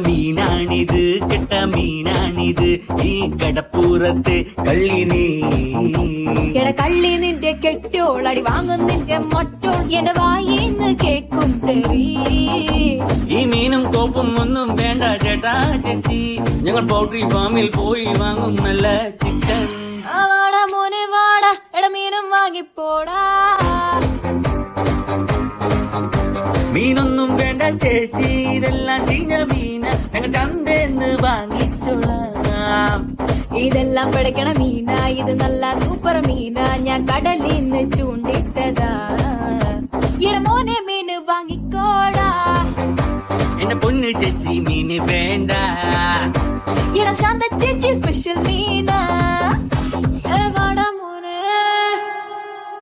മീനാണിത് കെട്ട മീനാണിത് ഈ കടപ്പൂറത്തെ കള്ളി നീ കള്ളി നിന്റെ കെട്ടോളടി വാങ്ങും നിന്റെ മൊട്ടോൾ എന്റെ വായിന്ന് കേക്കും തെറി ഈ മീനും കോപ്പും ഒന്നും വേണ്ട ചേട്ടാ ചേച്ചി ഞങ്ങൾ പൗൾട്രി ഫാമിൽ പോയി വാങ്ങും നല്ല ചിക്കൻ വാടാ മോനെ വാടാ എട മീനും വാങ്ങിപ്പോടാ മീനൊന്നും വേണ്ട ചേച്ചി ഇതെല്ലാം ചീഞ്ഞ മീന ഞങ്ങൾ ചന്തേന്ന് വാങ്ങിച്ചോളാം ഇതെല്ലാം പിടയ്ക്കണ മീന ഇത് നല്ല സൂപ്പർ മീന ഞാൻ കടലിന്ന് ചൂണ്ടിട്ടതാ ഇട മോനെ മീന് വാങ്ങിക്കോടാ എന്റെ പൊന്ന് ചേച്ചി മീന് വേണ്ട ഇട ശാന്ത ചേച്ചി സ്പെഷ്യൽ മീന